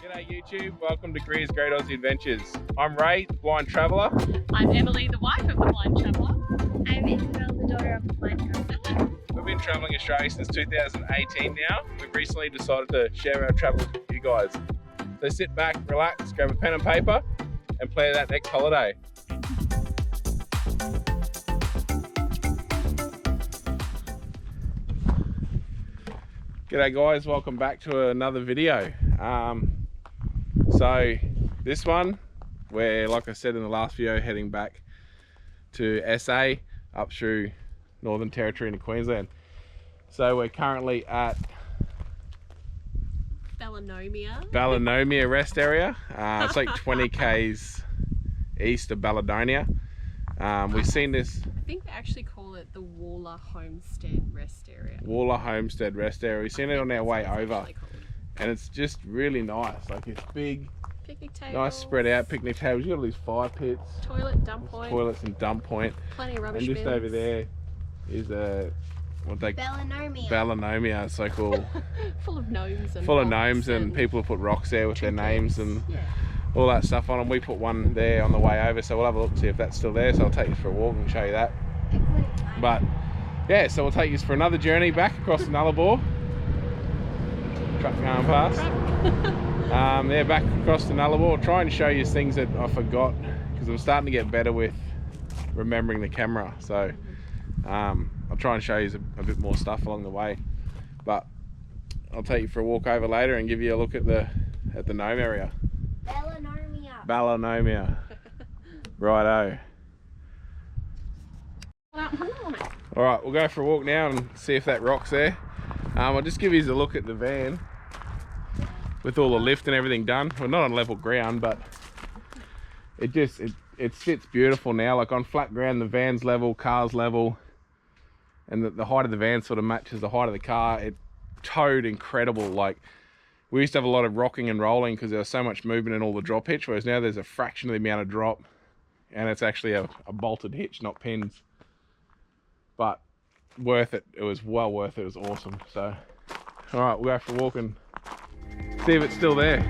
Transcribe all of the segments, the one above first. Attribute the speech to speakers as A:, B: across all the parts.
A: G'day YouTube, welcome to Greer's Great Aussie Adventures. I'm Ray, the blind traveller.
B: I'm Emily, the wife of the blind traveller.
C: I'm Isabel, the daughter of the blind traveller.
A: We've been travelling Australia since 2018 now. We've recently decided to share our travels with you guys. So sit back, relax, grab a pen and paper and plan that next holiday. G'day guys, welcome back to another video. So this one, we're, like I said in the last video, heading back to SA up through Northern Territory into Queensland. So we're currently at Ballanomia rest area. It's like 20 k's east of Balladonia. We've seen this.
B: I think they actually call it the Waller Homestead Rest Area.
A: Waller Homestead Rest Area. We've seen it on our way over, and it's just really nice. Like, it's big,
B: picnic tables,
A: nice spread out picnic tables. You got all these fire pits, toilets and dump point.
B: Plenty of rubbish
A: And just
B: bins.
A: over there is Ballanomia. It's so cool.
B: Full of gnomes and
A: Full of gnomes and people have put rocks there with their names and all that stuff on them. We put one there on the way over, so we'll have a look and see if that's still there. So I'll take you for a walk and show you that. But yeah, so we'll take you for another journey back across the Nullarbor. Truck going past. Yeah, back across the Nullarbor. Try and show you things that I forgot, because I'm starting to get better with remembering the camera. So I'll try and show you a bit more stuff along the way. But I'll take you for a walk over later and give you a look at the gnome area. Ballanomia. Righto. Alright, we'll go for a walk now and see if that rock's there. I'll just give you a look at the van with all the lift and everything done. We're not on level ground, but it sits beautiful now. Like, on flat ground, the van's level, car's level, and the height of the van sort of matches the height of the car. It towed incredible. Like, we used to have a lot of rocking and rolling because there was so much movement in all the drop hitch, whereas now there's a fraction of the amount of drop, and it's actually a bolted hitch, not pins. But worth it. It was well worth it. It was awesome. So all right, we'll go for a walk and see if it's still there.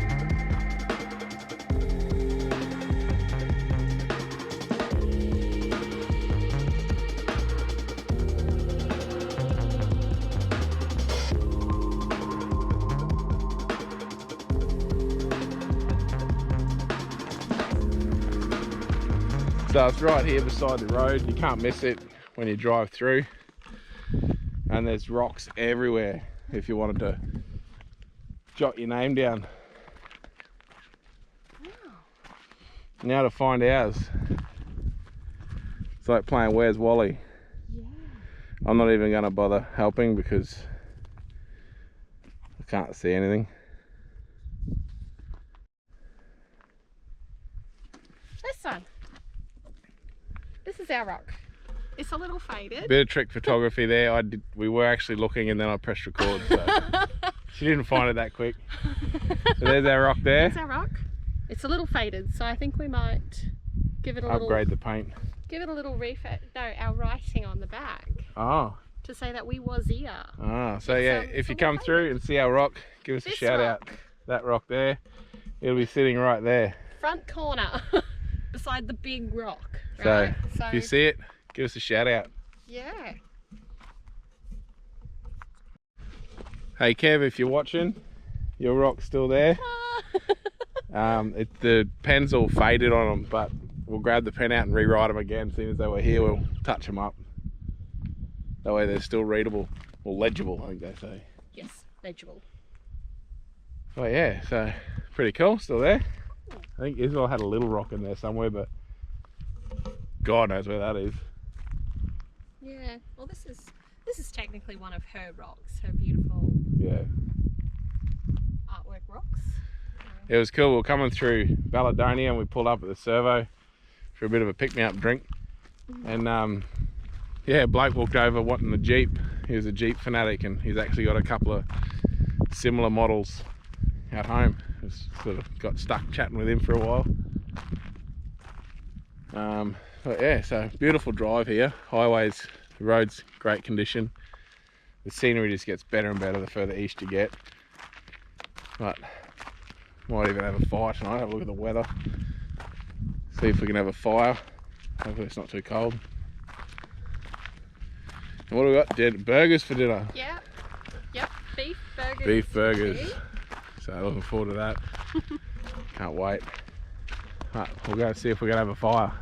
A: So it's right here beside the road. You can't miss it when you drive through, and there's rocks everywhere if you wanted to jot your name down. Wow. Now to find ours. It's like playing Where's Wally. Yeah. I'm not even going to bother helping because I can't see anything.
B: This one. This is our rock. It's a little faded.
A: Bit of trick photography there. We were actually looking and then I pressed record, so she didn't find it that quick. So there's our rock there.
B: There's our rock. It's a little faded, so I think we might give it a
A: upgrade the paint.
B: Give it a little refit. No, our writing on the back.
A: Oh.
B: To say that we was here.
A: Ah, so yeah, if you come through and see our rock, give us a shout out. That rock there, it'll be sitting right there.
B: Front corner, beside the big rock. Right?
A: So if you see it, give us a shout out.
B: Yeah.
A: Hey Kev, if you're watching, your rock's still there. The pen's all faded on them, but we'll grab the pen out and rewrite them again. As soon as they were here, we'll touch them up. That way they're still readable, or legible, I think they say.
B: Yes, legible.
A: Oh yeah, so pretty cool, still there. I think Isabel had a little rock in there somewhere, but God knows where that is.
B: Yeah, well this is technically one of her rocks, her beautiful artwork rocks.
A: It was cool. We were coming through Balladonia and we pulled up at the servo for a bit of a pick-me-up drink. And yeah, a bloke walked over wanting the Jeep. He was a Jeep fanatic and he's actually got a couple of similar models at home. Just sort of got stuck chatting with him for a while. But yeah, so beautiful drive here. Highways, the road's great condition. The scenery just gets better and better the further east you get. But Might even have a fire tonight. Have a look at the weather. See if we can have a fire. Hopefully it's not too cold. And what do we got? Burgers for dinner.
B: Yeah. Yep. Beef burgers.
A: Beef burgers. So looking forward to that. Can't wait. Right, we'll go see if we can have a fire.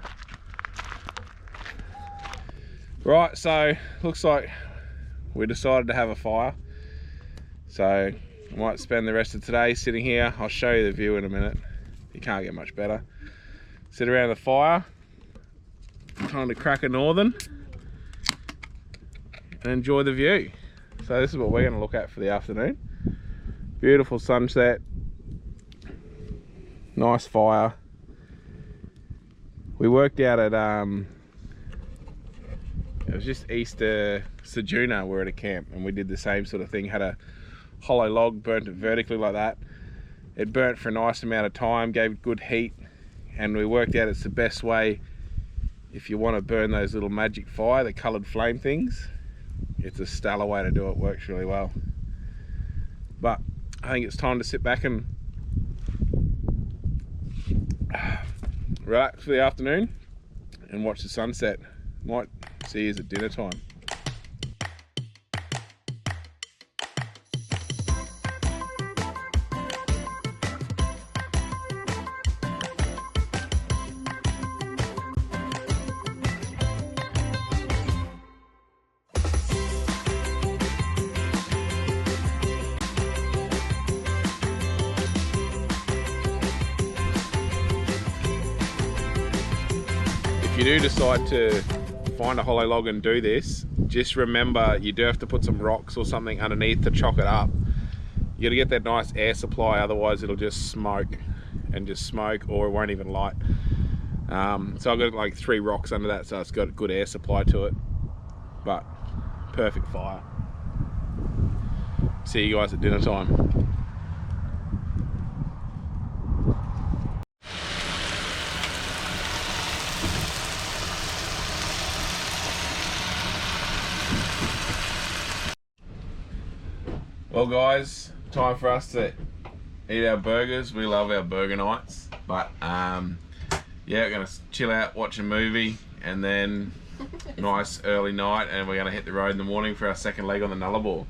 A: Right, so looks like we decided to have a fire. So I might spend the rest of today sitting here. I'll show you the view in a minute. You can't get much better. Sit around the fire, trying to crack a northern and enjoy the view. So this is what we're going to look at for the afternoon. Beautiful sunset, nice fire. We worked out at it was just east of Sejuna. We're at a camp and we did the same sort of thing. Had a hollow log, burnt it vertically like that. It burnt for a nice amount of time, gave good heat, and we worked out it's the best way if you want to burn those little magic fire, the coloured flame things. It's a stellar way to do it, works really well. But I think it's time to sit back and relax for the afternoon and watch the sunset. Might see you at dinner time. If you do decide to find a hollow log and do this, just remember you do have to put some rocks or something underneath to chock it up. You gotta get that nice air supply, otherwise it'll just smoke or it won't even light. So I've got like 3 rocks under that, so it's got a good air supply to it. But perfect fire. See you guys at dinner time. Well guys, time for us to eat our burgers. We love our burger nights, but yeah, we're gonna chill out, watch a movie, and then nice early night, and we're gonna hit the road in the morning for our second leg on the Nullarbor.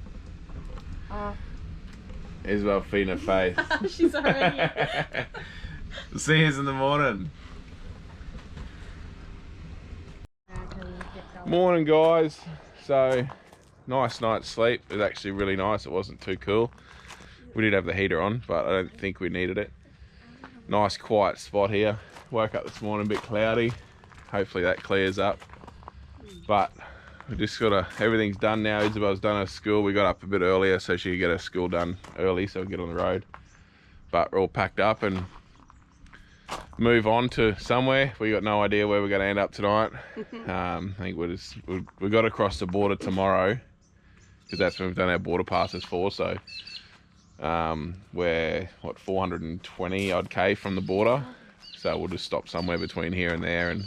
A: Isabel feeding her face.
B: She's already.
A: See you in the morning. Morning guys. So nice night's sleep. It was actually really nice. It wasn't too cool. We did have the heater on, but I don't think we needed it. Nice quiet spot here. Woke up this morning a bit cloudy. Hopefully that clears up. But we just gotta, everything's done now. Isabel's done her school. We got up a bit earlier so she could get her school done early so we get on the road. But we're all packed up and move on to somewhere. We got no idea where we're gonna end up tonight. I think we got across the border tomorrow, because that's when we've done our border passes for. So we're what, 420 odd K from the border, so we'll just stop somewhere between here and there and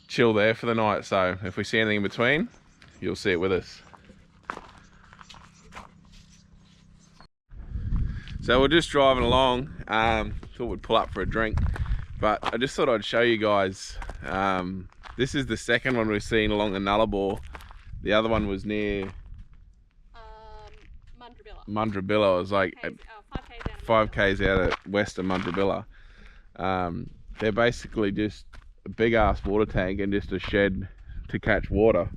A: chill there for the night. So if we see anything in between, you'll see it with us. So we're just driving along. Thought we'd pull up for a drink, but I just thought I'd show you guys. This is the second one we've seen along the Nullarbor. The other one was near Mundrabilla. It was like 5 k's out of west of Mundrabilla. They're basically just a big ass water tank and just a shed to catch water.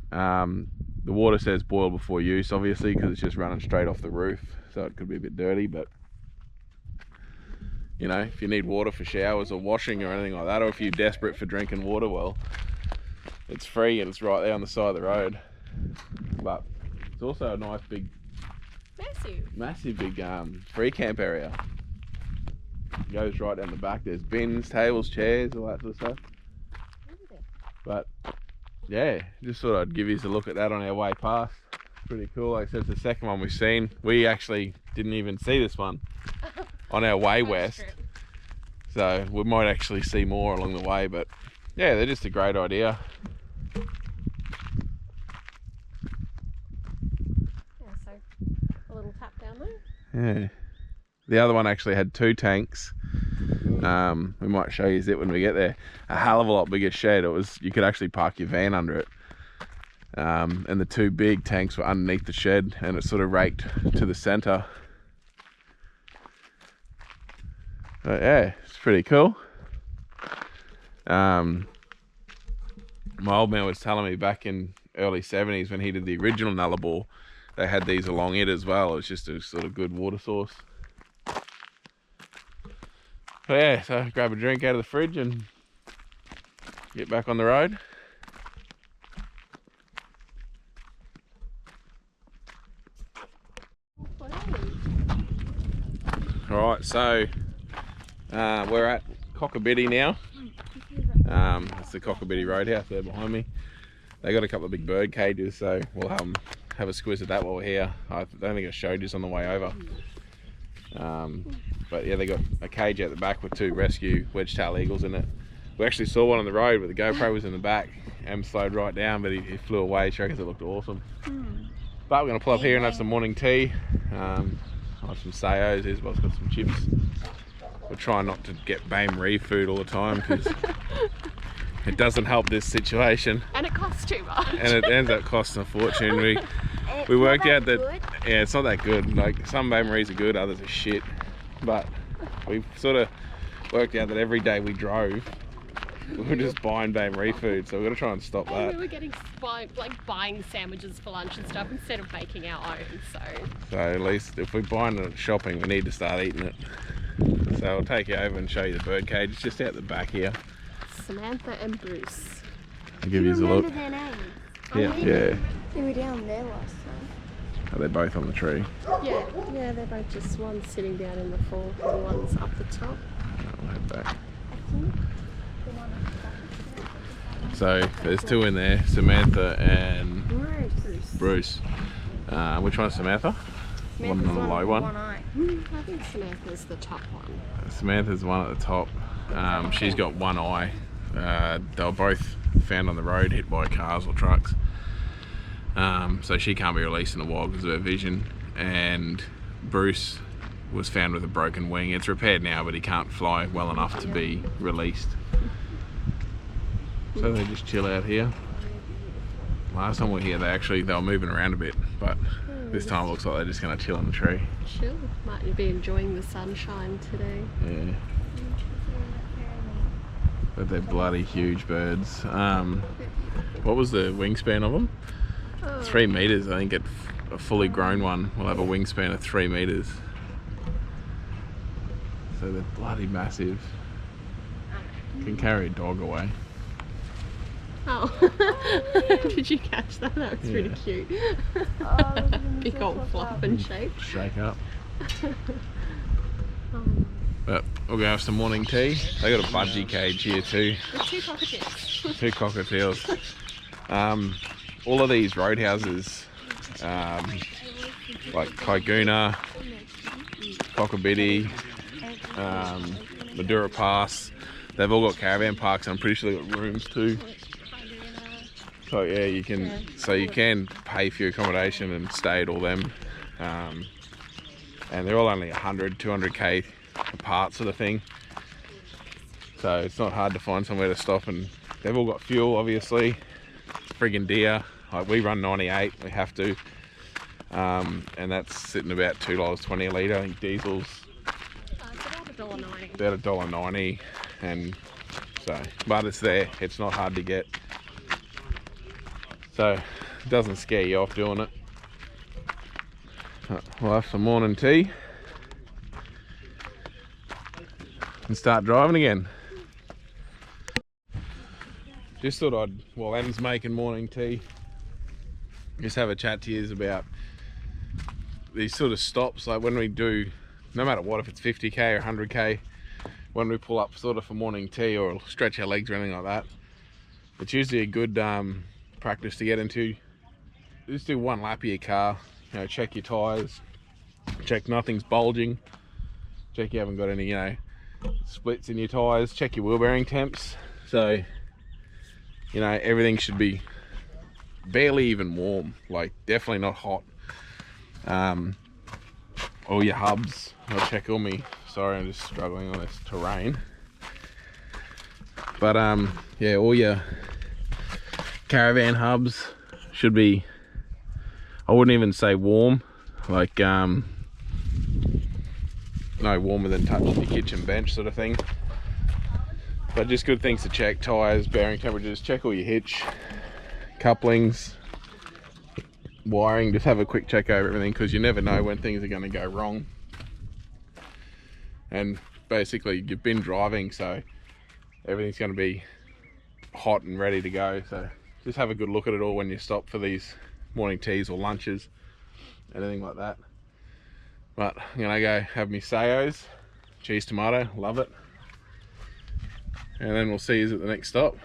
A: The water says boil before use, obviously, because it's just running straight off the roof, so it could be a bit dirty. But you know, if you need water for showers or washing or anything like that, or if you're desperate for drinking water, well, it's free and it's right there on the side of the road. But it's also a nice big, massive big free camp area. It goes right down the back. There's bins, tables, chairs, all that sort of stuff. But yeah, just thought I'd give you a look at that on our way past. Pretty cool. Like I said, it's the second one we've seen. We actually didn't even see this one on our way west, so we might actually see more along the way. But yeah, they're just a great idea.
B: Yeah, so a little tap down there.
A: Yeah, The other one actually had 2 tanks. We might show you it when we get there. A hell of a lot bigger shed. You could actually park your van under it. And the 2 big tanks were underneath the shed, and it sort of raked to the center. But yeah, it's pretty cool. My old man was telling me back in early 70s when he did the original Nullarbor, they had these along it as well. It's just a sort of good water source. But yeah, so grab a drink out of the fridge and get back on the road. Alright, so we're at Cockabiddy now. That's the Cockabiddy Roadhouse there behind me. They got a couple of big bird cages, so we'll have a squiz at that while we're here. I don't think I showed you this on the way over. But yeah, they got a cage out the back with 2 rescue wedge-tailed eagles in it. We actually saw one on the road, but the GoPro was in the back. Em slowed right down, but he flew away. She reckons it looked awesome. But we're going to pull up here and have some morning tea. Have some sayos. Isabel's got some chips. We're trying not to get bain-marie food all the time because it doesn't help this situation.
B: And it costs too much.
A: And it ends up costing a fortune. We worked out that yeah, it's not that good. Like some bain-maries are good, others are shit. But we sort of worked out that every day we drove, we were just buying bain-marie food, so we've got to try and stop that.
B: And we were getting buying sandwiches for lunch and stuff instead of making our own. So
A: at least if we're buying it at shopping, we need to start eating it. So I'll take you over and show you the bird cage. It's just out the back here.
B: Samantha and Bruce.
A: I'll give you a look.
C: Their names?
A: Yeah.
C: They were down there last time.
A: Oh, they're both on the tree.
B: Yeah, they're both just one's sitting down in the fork and one's up the top.
A: I'll head back.
C: I think the one
A: So there's 2 in there, Samantha and Bruce. Which one's Samantha? One on the low one.
C: eye.
B: I think Samantha's the top one.
A: Samantha's the one at the top. She's got 1 eye. They were both found on the road, hit by cars or trucks. So she can't be released in the wild because of her vision. And Bruce was found with a broken wing. It's repaired now, but he can't fly well enough to be released. So they just chill out here. Last time we were here, they were moving around a bit, but this time it looks like they're just going to chill on the tree.
B: Chill. Might you be enjoying the sunshine today?
A: Yeah. But they're bloody huge birds. What was the wingspan of them? 3 meters. I think a fully grown one will have a wingspan of 3 meters. So they're bloody massive. Can carry a dog away.
B: Oh, did you catch that? That was really cute. Big old fluff and shape.
A: Shake up. But we'll go have some morning tea. They got a budgie cage here too.
B: With 2 cockatiels.
A: 2 cockatiels. All of these roadhouses, like Kaiguna, Cockabiddy, Madura Pass, they've all got caravan parks. And I'm pretty sure they've got rooms too. So yeah, you can pay for your accommodation and stay at all them. And they're all only 100, 200k apart sort of thing. So it's not hard to find somewhere to stop, and they've all got fuel obviously. Friggin' dear, like we run 98, we have to. And that's sitting about $2.20 a litre. I think diesel's
B: It's about $1.90.
A: about $1.90, and so, but it's there, it's not hard to get. So it doesn't scare you off doing it. We'll have some morning tea and start driving again. Just thought while Em's making morning tea, just have a chat to you about these sort of stops. Like when we do, no matter what, if it's 50k or 100k, when we pull up sort of for morning tea or stretch our legs or anything like that, it's usually a good practice to get into. Just do 1 lap of your car, you know, check your tyres, check nothing's bulging, check you haven't got any, you know, splits in your tyres, check your wheel bearing temps. So, you know, everything should be barely even warm, like definitely not hot. all your hubs. I'll check all me. Sorry, I'm just struggling on this terrain. But yeah, all your caravan hubs should be, I wouldn't even say warm, like no warmer than touching your kitchen bench sort of thing. But just good things to check: tires, bearing temperatures, check all your hitch, couplings, wiring. Just have a quick check over everything, because you never know when things are going to go wrong. And basically you've been driving, so everything's going to be hot and ready to go. So just have a good look at it all when you stop for these morning teas or lunches, anything like that. But I'm gonna go have me sayos, cheese tomato, love it, and then we'll see you at the next stop.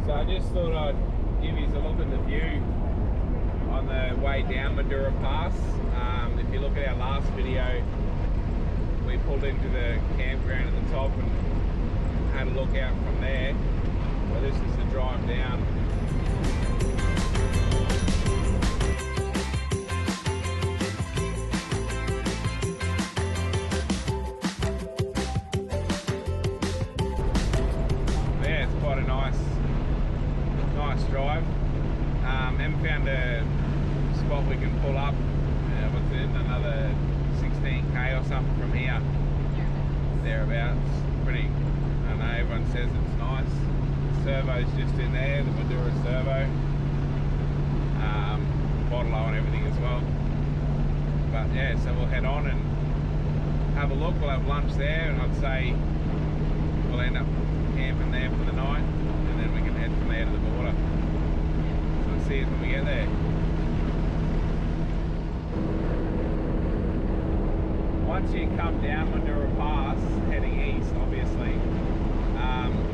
A: So I just thought I'd give you a look at the view on the way down Madura Pass. If you look at our last video, we pulled into the campground at the top and had a look out from there. So this is the drive down. Yeah, it's quite a nice drive. Haven't found a spot we can pull up. What's it, another 16k or something from here. Thereabouts. Pretty, I don't know, everyone says it's nice. The servo's just in there, the Madura servo. Bottle-o and everything as well. But yeah, so we'll head on and have a look. We'll have lunch there, and I'd say we'll end up camping there for the night, and then we can head from there to the border. So we'll see you when we get there. Once you come down Madura Pass, heading east, obviously,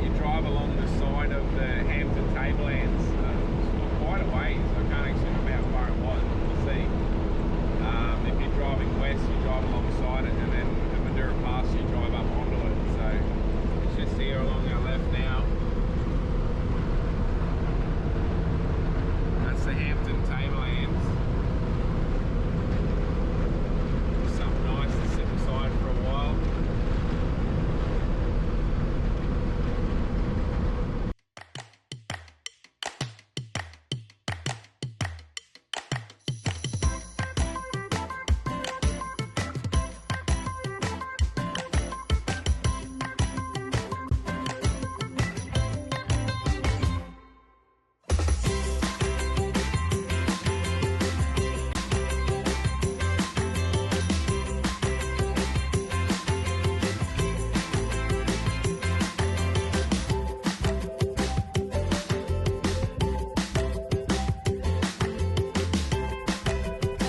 A: you drive along the side of the Hampton Tablelands for quite a ways. I can't actually remember how far it was, but we'll see. If you're driving west, you drive alongside it, and then the Madura Pass, you drive up onto it. So it's just here along our left now. That's the Hampton Tablelands. Something nice to sit beside for a while.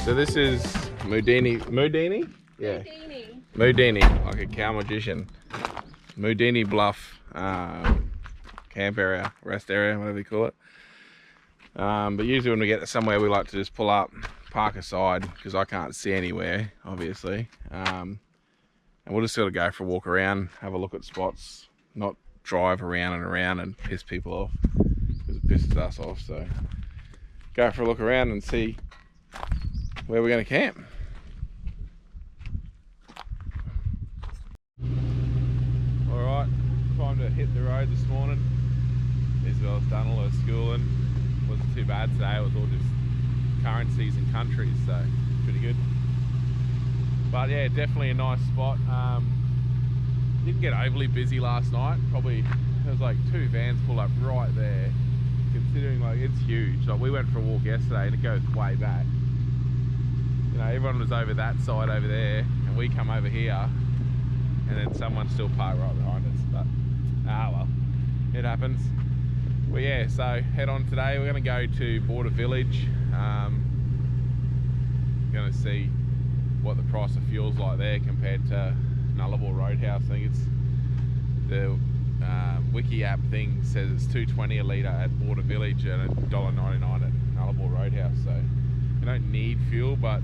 A: So this is Moodini? Yeah. Moodini, like a cow magician. Moodini Bluff camp area, rest area, whatever you call it. But usually when we get to somewhere, we like to just pull up, park aside, because I can't see anywhere, obviously. And we'll just sort of go for a walk around, have a look at spots, not drive around and around and piss people off, because it pisses us off. So go for a look around and see where we're going to camp. Alright, time to hit the road this morning. Isabel's done all her schooling. Wasn't too bad today, it was all just currencies and countries, so pretty good. But yeah, definitely a nice spot. Didn't get overly busy last night. Probably there was like 2 vans pulled up right there, considering like it's huge. Like we went for a walk yesterday and it goes way back. You know, everyone was over that side over there, and we come over here, and then someone still parked right behind us. But well, it happens. Well, yeah, so head on today. We're going to go to Border Village. Going to see what the price of fuel's like there compared to Nullarbor Roadhouse. I think it's the Wiki app thing says it's $2.20 a litre at Border Village and $1.99 at Nullarbor Roadhouse. So you don't need fuel, but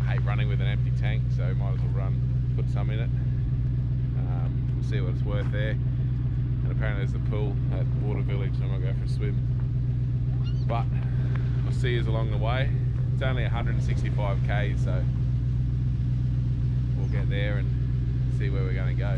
A: I hate running with an empty tank, so might as well put some in it. We'll see what it's worth there. And apparently there's a pool at Border Village, so I might go for a swim. But I'll see you along the way. It's only 165 k's, so we'll get there and see where we're going to go.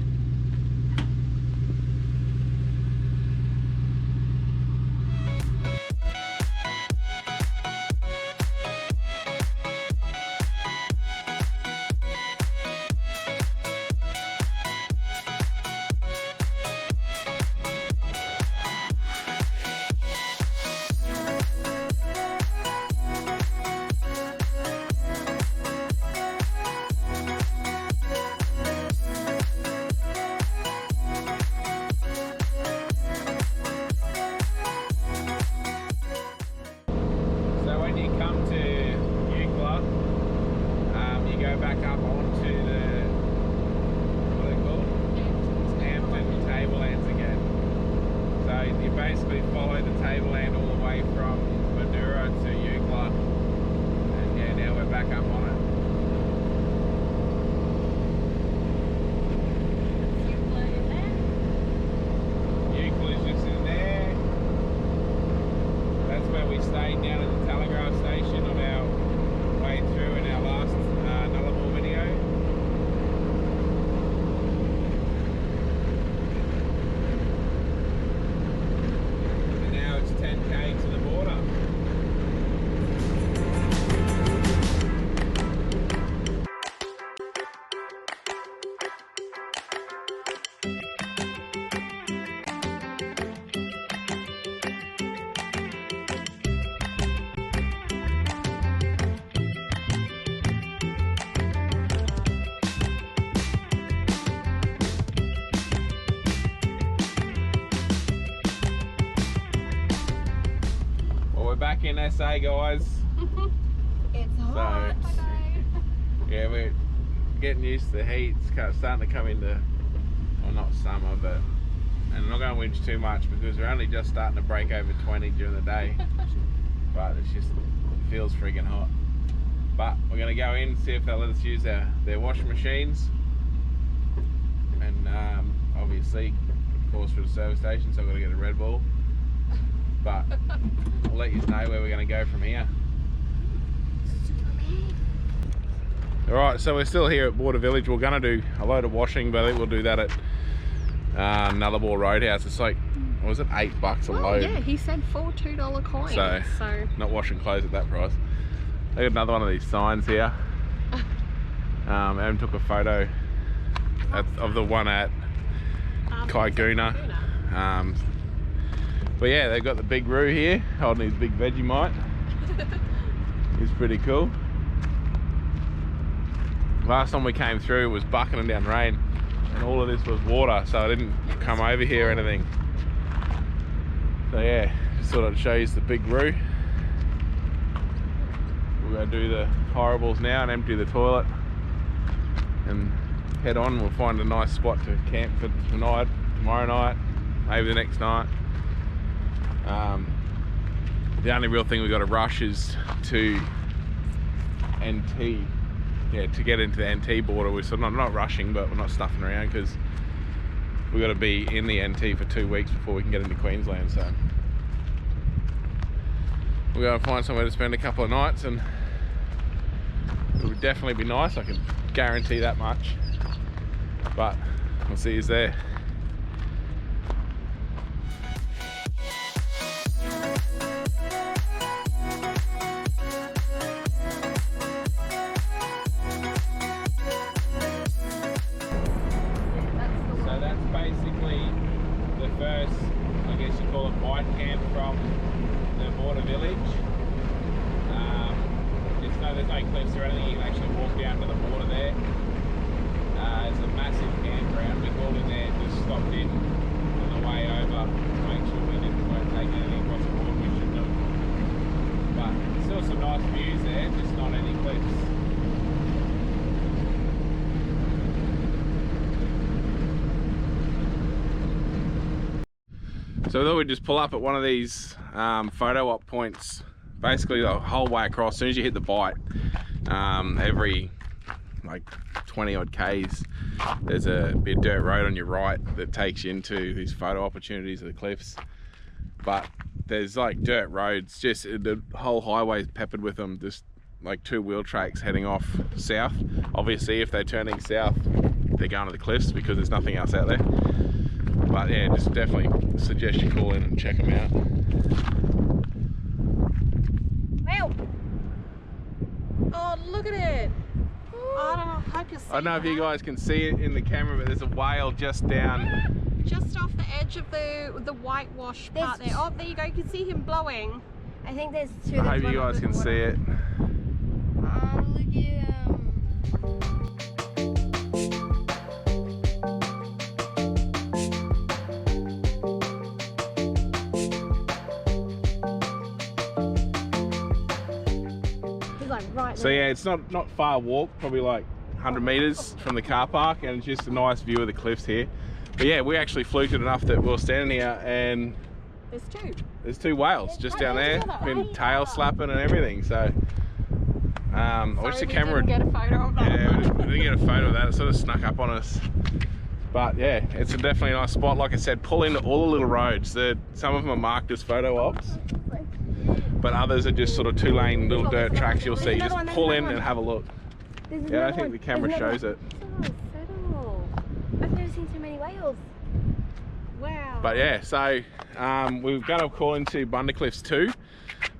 A: Basically follow the tableland all the way from Madura to Eucla, and yeah, now we're back up on it. Eucla is just in there. That's where we stayed down at the telegraph station on our way through in our last Nullarbor video. Back in SA, guys.
C: It's hot.
A: So, yeah, we're getting used to the heat. It's starting to come into, well, not summer, but, and I'm not going to winch too much because we're only just starting to break over 20 during the day. But it's just, it feels friggin' hot. But we're going to go in, see if they'll let us use their washing machines. And obviously, of course, for the service station, so I've got to get a Red Bull. But I'll let you know where we're going to go from here. Alright, so we're still here at Border Village. We're going to do a load of washing, but I think we'll do that at Nullarbor Roadhouse. It's like, what was it, $8 a load?
B: Yeah, he said $4 $2 coins. So
A: not washing clothes at that price. I got another one of these signs here. Adam took a photo of the one at Kaiguna. But yeah, they've got the big Roo here, holding his big Vegemite. It's pretty cool. Last time we came through, it was bucketing down rain, and all of this was water, so I didn't come over here or anything. So yeah, just thought I'd show you the big Roo. We're going to do the horribles now and empty the toilet, and head on. We'll find a nice spot to camp for tonight, tomorrow night, maybe the next night. The only real thing we've got to rush is to NT, yeah, to get into the NT border. We're sort of not rushing, but we're not stuffing around because we've got to be in the NT for 2 weeks before we can get into Queensland. So we're going to find somewhere to spend a couple of nights, and it would definitely be nice, I can guarantee that much, but we'll see you there. So we thought we'd just pull up at one of these photo op points, basically the whole way across. As soon as you hit the bight, every like 20 odd Ks, there's a bit of dirt road on your right that takes you into these photo opportunities of the cliffs. But there's like dirt roads, just the whole highway is peppered with them, just like 2 wheel tracks heading off south. Obviously if they're turning south, they're going to the cliffs because there's nothing else out there. But yeah, just definitely suggest you call in and check them out.
B: Wow. Oh, look at it. I don't know, I hope you see
A: I don't know if you guys can see it in the camera, but there's a whale just down.
B: Just off the edge of the whitewash part there. Oh, there you go, you can see him blowing.
C: I think there's 2.
A: I hope you guys can see it.
C: Oh, look at him.
A: So yeah, it's not far walk, probably like 100 meters from the car park, and it's just a nice view of the cliffs here. But yeah, we actually fluked it enough that we were standing here and there's 2 whales just down there, been tail slapping and everything. So I wish the camera
B: didn't get a photo of that.
A: Yeah, we didn't get a photo of that. It sort of snuck up on us. But yeah, it's a definitely nice spot. Like I said, pull into all the little roads. Some of them are marked as photo ops, but others are just sort of 2-lane little dirt tracks you'll see. Just pull in and have a look. Yeah, I think the camera shows it.
C: I've never seen so many whales.
B: Wow.
A: But yeah, so we're going to call into Bundercliffs 2.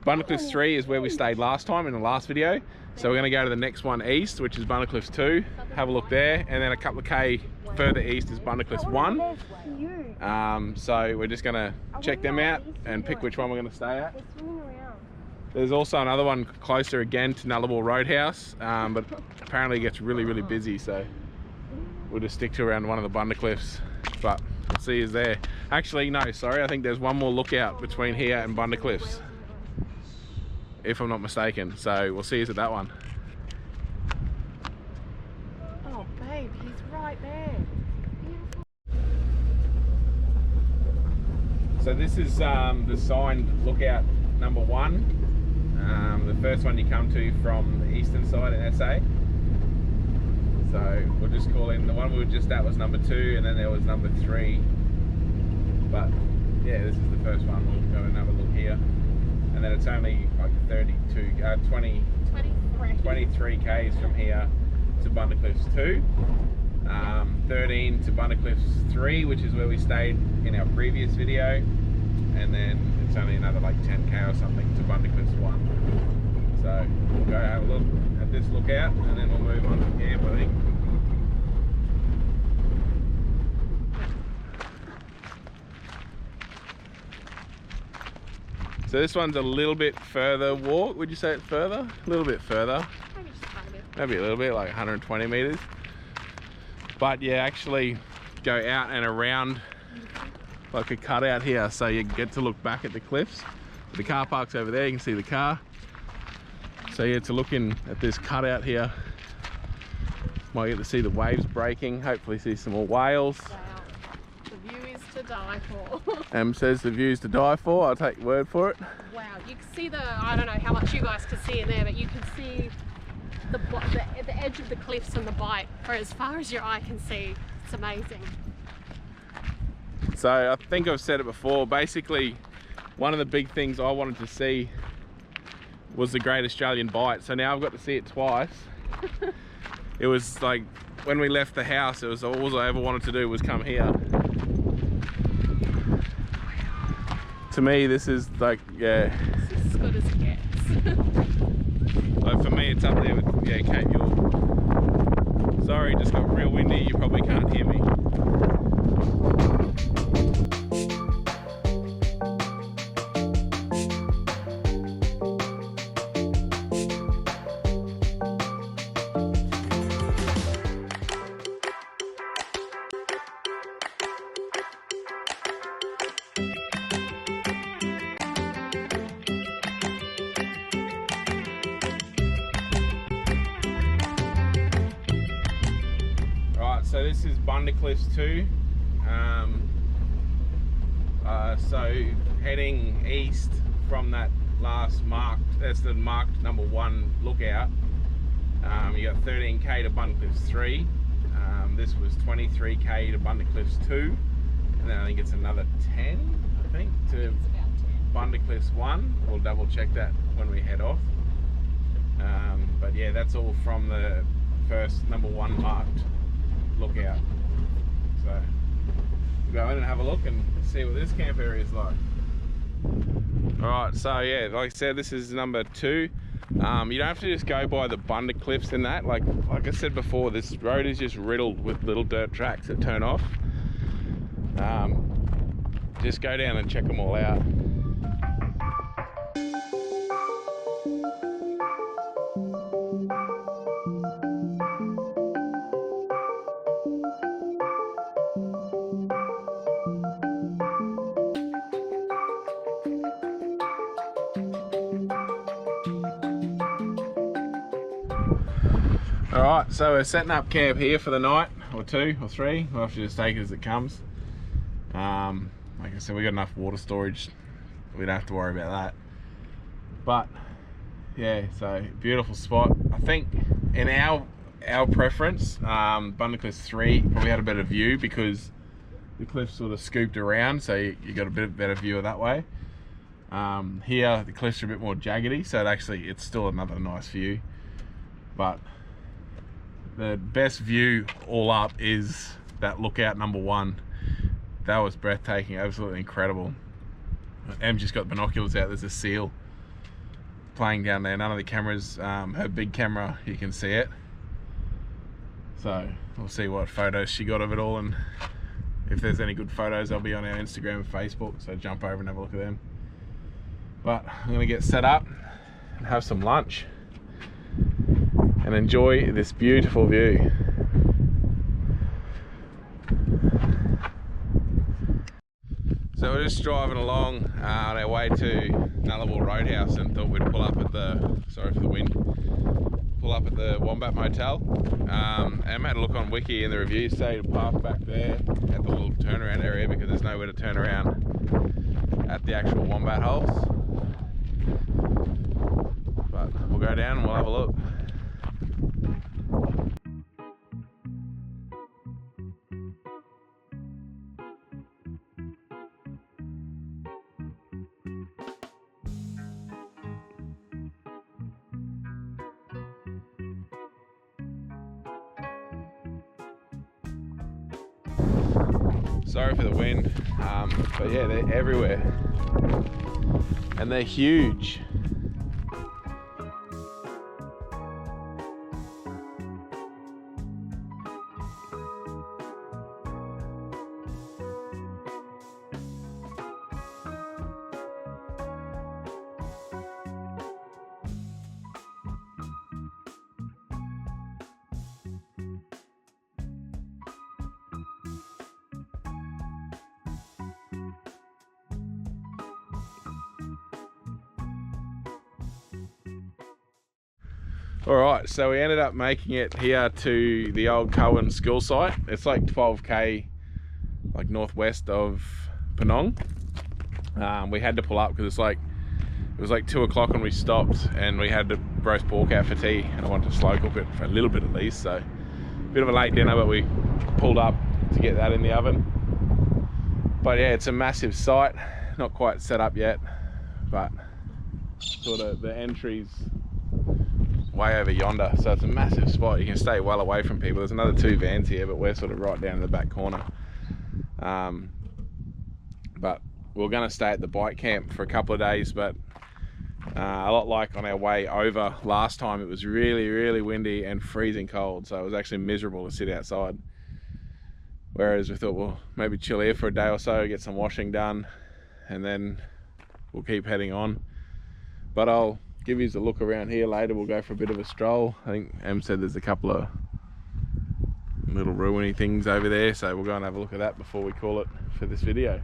A: Bundercliffs 3 is where we stayed last time in the last video. So we're going to go to the next one east, which is Bundercliffs 2. Have a look there, and then a couple of K further east is Bundercliffs 1. So we're just going to check them out and pick which one we're going to stay at. There's also another one closer again to Nullarbor Roadhouse, but apparently it gets really busy, so we'll just stick to around one of the Bundercliffs. But we'll see you there. Actually, no, sorry, I think there's one more lookout between here and Bundercliffs, if I'm not mistaken. So we'll see you at that one.
B: Oh, babe, he's right there.
A: So this is the signed lookout number 1. The first one you come to from the eastern side in SA. So we'll just call in, the one we were just at was number 2, and then there was number 3. But yeah, this is the first one. We'll go and have a look here. And then it's only like 23 Ks from here to Bundercliffs 2. 13 to Bundercliffs 3, which is where we stayed in our previous video. And then it's only another like 10K or something to Bundercliffs 1. So we'll go have a look at this lookout, and then we'll move on to camp, I think. So this one's a little bit further walk. Would you say it's further? A little bit further.
B: Maybe just a tiny bit.
A: Maybe a little bit, like 120 meters. But you actually go out and around like a cutout here, so you get to look back at the cliffs. The car park's over there, you can see the car. So yeah, to look in at this cutout here, might get to see the waves breaking, hopefully see some more whales.
B: Wow, the view is to die for.
A: Says the view's to die for, I'll take your word for it.
B: Wow, you can see I don't know how much you guys can see in there, but you can see the edge of the cliffs and the bight for as far as your eye can see. It's amazing.
A: So I think I've said it before, basically one of the big things I wanted to see was the Great Australian Bight. So now I've got to see it twice. It was like, when we left the house, it was all I ever wanted to do was come here. To me, this is like, yeah.
B: It's as good as it gets.
A: Like for me, it's up there with, yeah, Cape York. Sorry, just got real windy, you probably can't hear me. So this is Bundercliffs 2. So heading east from that last marked, that's the marked number 1 lookout. You got 13k to Bundle Cliffs 3. This was 23k to Bundle Cliffs 2, and then I think it's another 10, I think, to Bundle Cliffs 1. We'll double check that when we head off. But yeah, that's all from the first number 1 marked lookout. So we'll go in and have a look and see what this camp area is like. Alright, so yeah, like I said, this is number 2. You don't have to just go by the Bundle Cliffs and that. Like I said before, this road is just riddled with little dirt tracks that turn off. Just go down and check them all out. Alright, so we're setting up camp here for the night, or 2 or 3. We'll have to just take it as it comes. Like I said, we got enough water storage, we don't have to worry about that. But yeah, so beautiful spot. I think in our preference, Bundle Cliffs 3 probably had a better view because the cliffs sort of scooped around, so you got a bit better view of that way. Here the cliffs are a bit more jaggedy, so it's still another nice view. But the best view all up is that lookout number 1. That was breathtaking, absolutely incredible. Em just got binoculars out, there's a seal playing down there. None of the cameras, her big camera, you can see it. So we'll see what photos she got of it all, and if there's any good photos, they'll be on our Instagram and Facebook, so jump over and have a look at them. But I'm gonna get set up and have some lunch and enjoy this beautiful view. So we're just driving along on our way to Nullarbor Roadhouse and thought we'd pull up at the, sorry for the wind, pull up at the Wombat Motel. And I had a look on Wiki and the reviews say to park back there at the little turnaround area because there's nowhere to turn around at the actual Wombat holes. But we'll go down and we'll have a look. Sorry for the wind, but yeah, they're everywhere and they're huge. Alright, so we ended up making it here to the old Cohen school site. It's like 12k like northwest of Penong. We had to pull up because it was like 2 o'clock when we stopped, and we had to roast pork out for tea, and I wanted to slow cook it for a little bit at least, so a bit of a late dinner, but we pulled up to get that in the oven. But yeah, it's a massive site, not quite set up yet, but sort of the entry's way over yonder, so it's a massive spot. You can stay well away from people. There's another 2 vans here, but we're sort of right down in the back corner. But we're going to stay at the bike camp for a couple of days, but a lot like on our way over last time, it was really windy and freezing cold, so it was actually miserable to sit outside. Whereas we thought we'll maybe chill here for a day or so, get some washing done, and then we'll keep heading on. But I'll give you a look around here later. We'll go for a bit of a stroll. I think Em said there's a couple of little ruiny things over there, so we'll go and have a look at that before we call it for this video.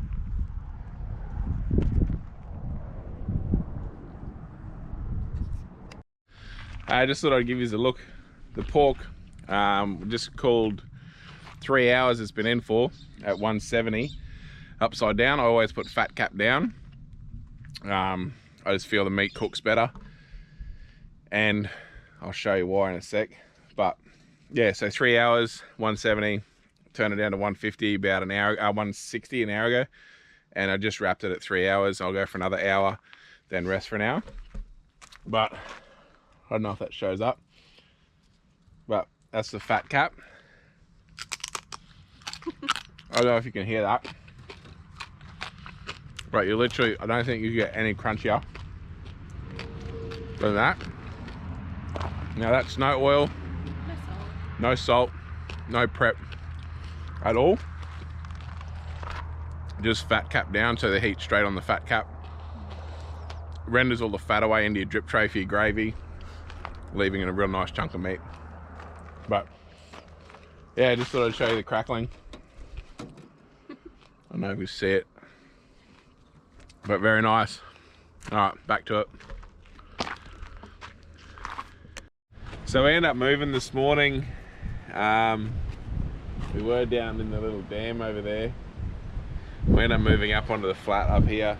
A: I just thought I'd give you a look. The pork just called 3 hours it's been in for at 170. upside down. I always put fat cap down. I just feel the meat cooks better, and I'll show you why in a sec. But yeah, so 3 hours, 170, turn it down to 150 about an hour, 160 an hour ago, and I just wrapped it at 3 hours. I'll go for another hour, then rest for an hour. But I don't know if that shows up, but that's the fat cap. I don't know if you can hear that. Right, you literally, I don't think you get any crunchier than that. Now that's no oil, no salt, no prep at all. Just fat cap down, so the heat's straight on the fat cap. Renders all the fat away into your drip tray for your gravy, leaving it a real nice chunk of meat. But yeah, I just thought I'd show you the crackling. I don't know if you see it, but very nice. All right, back to it. So we ended up moving this morning. We were down in the little dam over there. We ended up moving up onto the flat up here.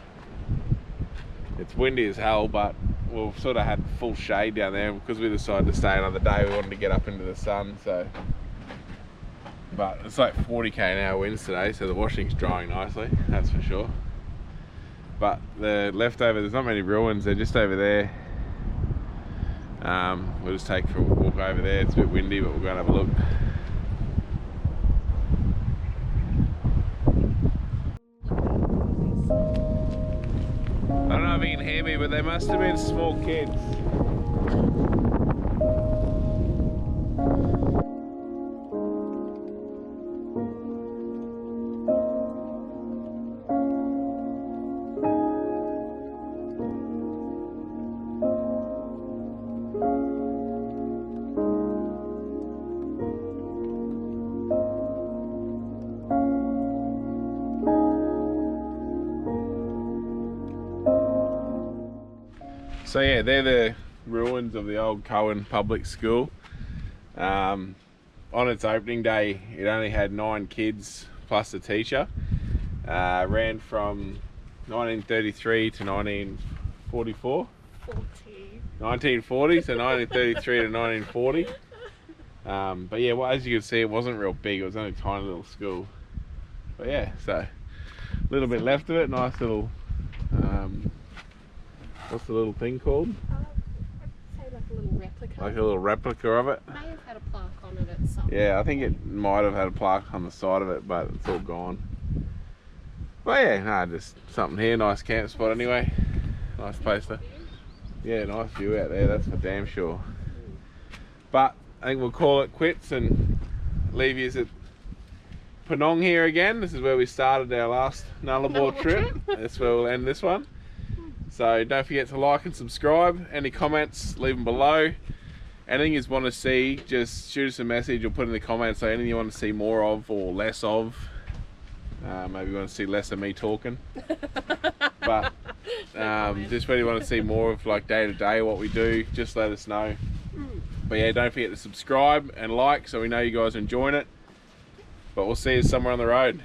A: It's windy as hell, but we've sort of had full shade down there because we decided to stay another day. We wanted to get up into the sun, so. But it's like 40k an hour winds today, so the washing's drying nicely, that's for sure. But the leftover, there's not many ruins, they're just over there. We'll just take for a walk over there. It's a bit windy, but we'll go and have a look. I don't know if you can hear me, but they must have been small kids. So yeah, they're the ruins of the old Cohen Public School. On its opening day, it only had 9 kids plus a teacher. Ran from 1933 to 1944. 1940, so 1933 to 1940. But yeah, well, as you can see, it wasn't real big. It was only a tiny little school. But yeah, so a little bit left of it. Nice little. What's the little thing called?
B: I'd say like a little replica.
A: Like a little replica of it?
B: It may have had a plaque on it at some.
A: Yeah, I think it might have had a plaque on the side of it, but it's all gone. But yeah, nah, just something here. Nice camp spot anyway. Nice place to. Yeah, nice view out there, that's for damn sure. But I think we'll call it quits and leave you at Penong here again. This is where we started our last Nullarbor trip. That's where we'll end this one. So don't forget to like and subscribe. Any comments, leave them below. Anything you want to see, just shoot us a message or put in the comments. So anything you want to see more of or less of. Maybe you want to see less of me talking. But just when you want to see more of like day to day what we do, just let us know. But yeah, don't forget to subscribe and like so we know you guys are enjoying it. But we'll see you somewhere on the road.